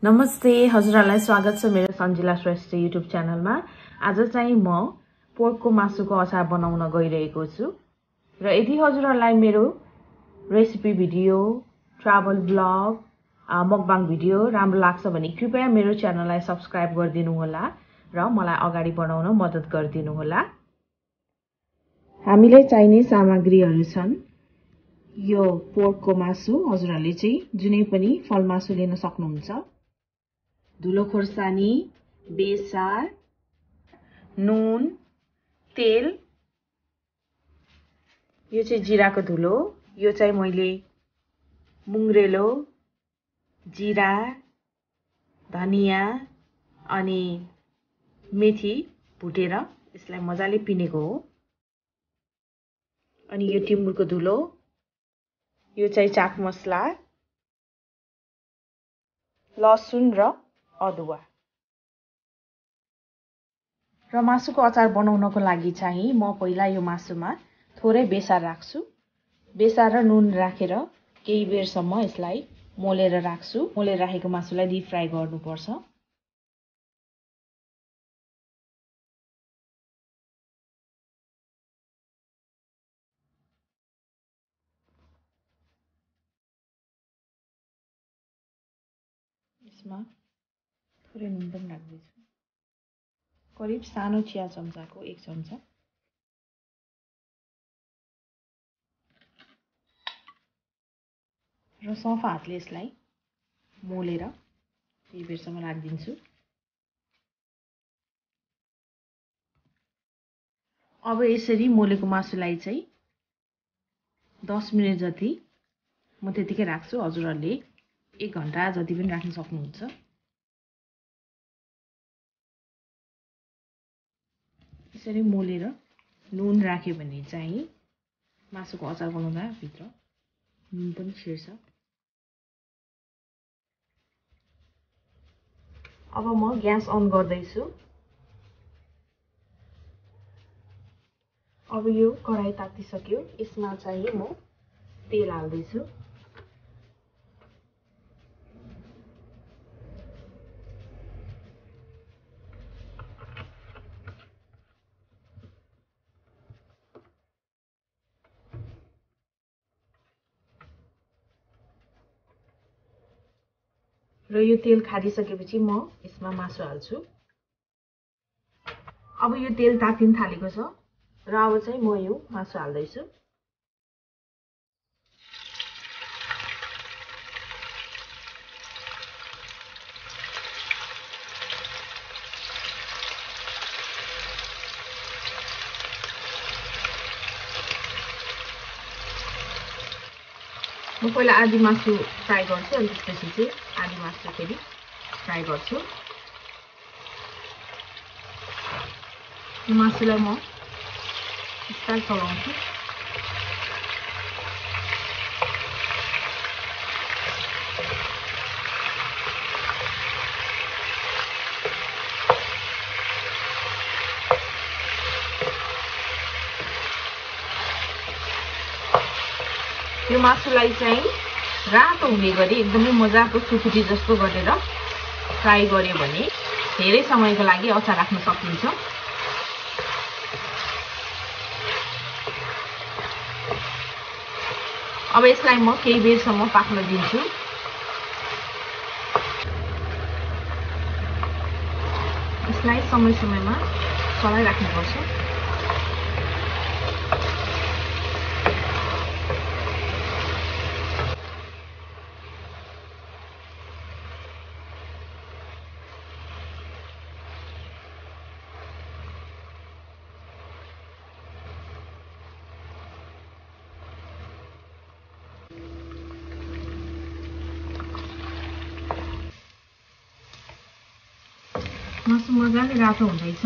नमस्ते हजुरहरुलाई स्वागत छ मेरो सञ्जिला श्रेष्ठ युट्युब च्यानलमा। आज चाहिँ म पोर्कको मासुको अचार बनाउन गइरहेको छु र यदि हजुरहरुलाई मेरो recipe video, travel blog, mukbang video राम्रो लाग्छ भने कृपया मेरो च्यानललाई सब्स्क्राइब गरिदिनु होला र मलाई अगाडि बढाउन मद्दत गरिदिनु होला। हामीलाई चाहिने सामग्रीहरू छन् यो पोर्कको मासु, हजुरहरुले चाहिँ जुनै पनि फल मासु लिन सक्नुहुन्छ। धुलो खोर्सानी, बेसार, नुन, तेल, यो चाहिँ जिराको धुलो, यो चाहिँ मैले मुङ्ग्रेलो, जिरा, धनिया अनि मेथी भुटेर यसलाई मजाले पिनेको हो। अनि यो टिमुरको धुलो, यो चाहिँ चाट मसला, लसुन र अदुवा। र मासुको अचार बनाउनको लागि चाहिँ म पहिला यो मासुमा थोरै बेसार राख्छु। बेसार र नुन राखेर केही बेरसम्म यसलाई मोलेर राख्छु। मोलेर राखेको मासुलाई डीप फ्राई गर्नुपर्छ। यसमा थोरै नुन पनि राख्दैछु। करिब सानो चिया चम्चाको 1 चम्चा। र सफा हातले यसलाई मोलेर केही बेरसम्म राखिदिन्छु। अब यसरी मोलेको मासुलाई चाहिँ 10 मिनेट जति म त्यतिकै राख्छु। हजुरहरुले 1 घण्टा जति पनि राख्न सक्नुहुन्छ। यसरी मोलेर नुन राख्यो भने चाहिँ मासुको अचार बनाउँदा भित्र नुन पनि छिर्छ। अब म ग्यास अन गर्दैछु। अब यो कराई तातिसक्यो। यसमा चाहिँ म तेल हाल्दैछु। र यो तेल खारिसकेपछि म यसमा मासु हाल्छु। अब यो तेल तातिन थालेको छ र अब चाहिँ म यो मासु हाल्दैछु। म पहिला आधी मासु फ्राई गर्छु अनि त्यसपछि चाहिँ आधी मासु फेरि फ्राई गर्छु। मासुलाई म बिस्तारै चलाउँछु। यो मासुलाई चाहिँ रातो हुने गरी एकदमै मजाको सुकुटी जस्तो गरेर फ्राई गर्यो भने धेरै समयको लागि अचार राख्न सकिन्छ। अब यसलाई म केही बेरसम्म पाक्न दिन्छु। यसलाई समय-समयमा चलाइराख्नुपर्छ। मासु मजाले रातो हुँदैछ।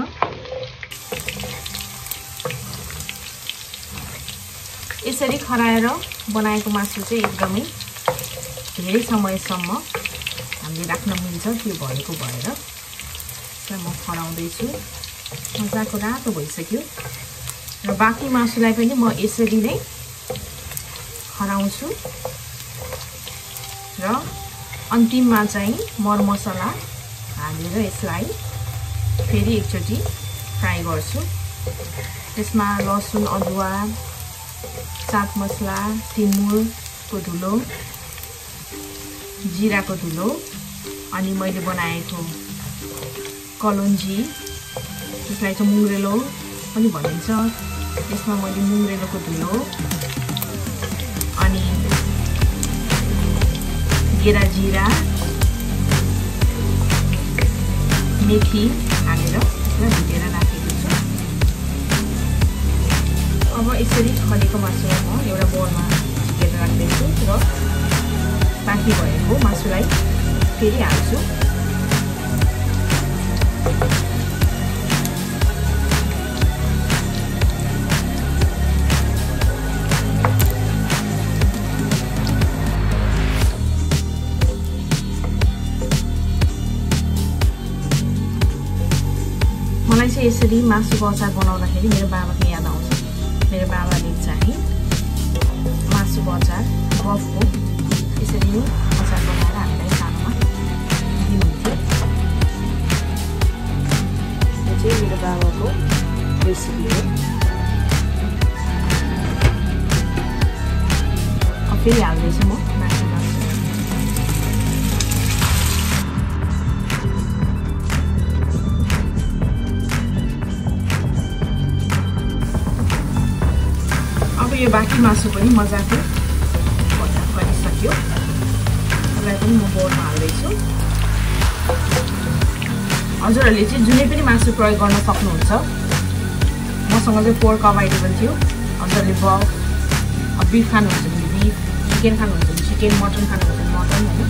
यसरी खराएर बनाएको मासु चाहिँ एकदमै धेरै समयसम्म हामीले राख्न मिल्छ। त्यो भएको भएर म खराउँदैछु। मजाको रातो भइसक्यो र बाँकी मासुलाई पनि म यसरी नै खराउँछु र अन्तिममा चाहिँ मरमसला हालेर यसलाई फेरि एकचोटि फ्राई गर्छु। त्यसमा लसुन अदुवा चाट मसला सिमुलको धुलो जिराको धुलो अनि मैले बनाएको कलौंजी त्यसलाई चाहिँ मुङ्ग्रेलो पनि भनिन्छ। त्यसमा मैले मुङ्ग्रेलोको धुलो अनि गेरा जिरा मेथी हालेर त्यसलाई भुटेर राखेको छु। अब यसरी खलेको मासु म एउटा बोलमा झिकेर राख्दैछु र बाँकी भएको मासुलाई फेरि हाल्छु। मलाई चाहिँ यसरी मासुको अचार बनाउँदाखेरि मेरो बाबाको याद आउँछ। मेरो बाबाले चाहिँ मासुको अचार बफको यसरी नै अचार बनाएर हामीलाई सानोमा दिनुहुन्थ्यो। यो चाहिँ मेरो बाबाको रेसिपी हो। अब फेरि हाल्दैछु म मासु। यो बाँकी मासु पनि मजाको गरिसक्यो। यसलाई पनि म बोलमा हाल्दैछु। हजुरहरूले चाहिँ जुनै पनि मासु प्रयोग गर्न सक्नुहुन्छ। मसँग चाहिँ पोर्क अभाइलेबल थियो। हजुरहरूले बिफ खानुहुन्छ भने बिफ, चिकन खानुहुन्छ भने चिकन, मटन खानुहुन्छ भने मटन होइन।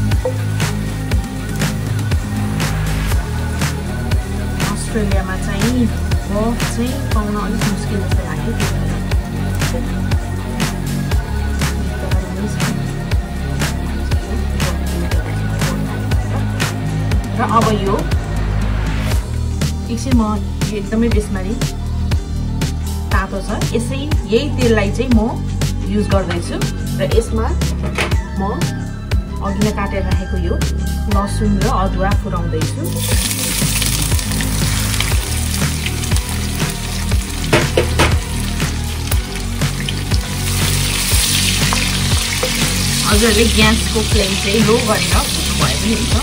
अस्ट्रेलियामा चाहिँ बफ चाहिँ पाउन अलिक मुस्किल जस्तो लाग्यो। र अब यो एकछिन म एकदमै बेसमारी तातो छ। यही तेललाई चाहिँ म युज गर्दैछु र यसमा म अघि नै काटेर राखेको यो लसुन र अदुवा फुराउँदैछु। हजुरहरूले ग्यासको फ्लेम चाहिँ लो गरेर भुट्नु भए पनि हुन्छ।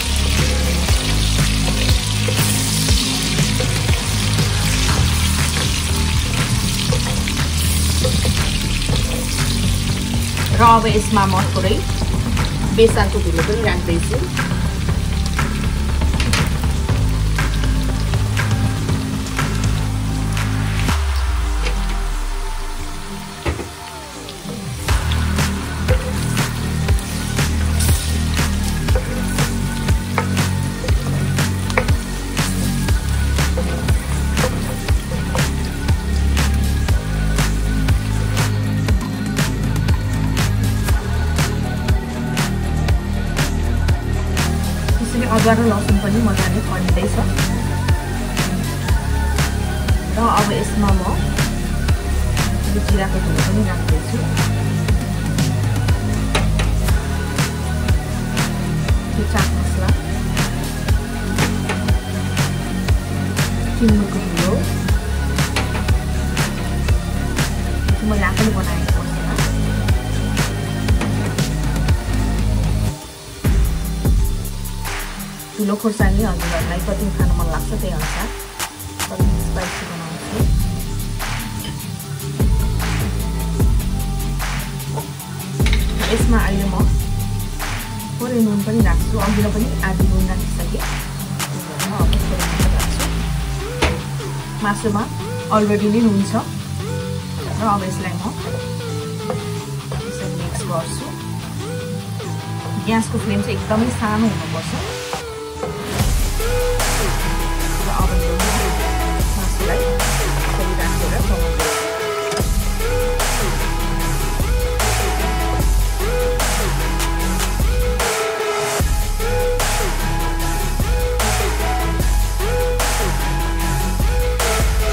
र अब यसमा म थोरै बेसारको धुलो पनि राख्दैछु। अदुवा र लसुन पनि मजाले खरिँदैछ। र अब यसमा म जिराको धुलो पनि राख्दैछु। त्यो चाट मसला सिमुलको धुलो मैले आफैले बनाएको मसला ठुलो खोर्सानी हजुरहरूलाई कति खान मन लाग्छ त्यही अनुसार स्पाइसी बनाउँछु। यसमा अहिले म थोरै नुन पनि राख्छु। अघिल्लो पनि आधी नुन राखिसकेँ। अब थोरै नुन राख्छु। मासुमा अलरेडी नै नुन छ र अब यसलाई म यसरी मिक्स गर्छु। ग्यासको फ्लेम चाहिँ एकदमै सानो हुनुपर्छ।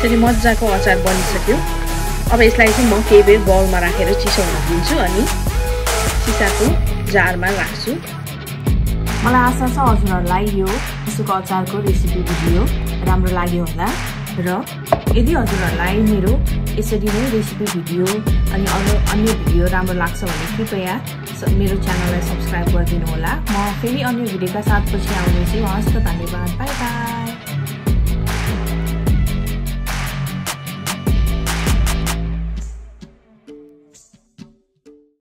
यसरी मजाको अचार बनिसक्यो। अब यसलाई चाहिँ म केही बेर बाउलमा राखेर चिसो हुन दिन्छु अनि सिसाको जारमा राख्छु। मलाई आशा छ हजुरहरूलाई यो मासुको अचारको रेसिपी भिडियो राम्रो लाग्यो होला र यदि हजुरहरूलाई मेरो यसरी नै रेसिपी भिडियो अनि अन्य भिडियो राम्रो लाग्छ भने कृपया मेरो च्यानललाई सब्स्क्राइब गरिदिनु होला। म फेरि अन्य भिडियोका साथ पछि आउनेछु। हस्त धन्यवाद। Bye bye.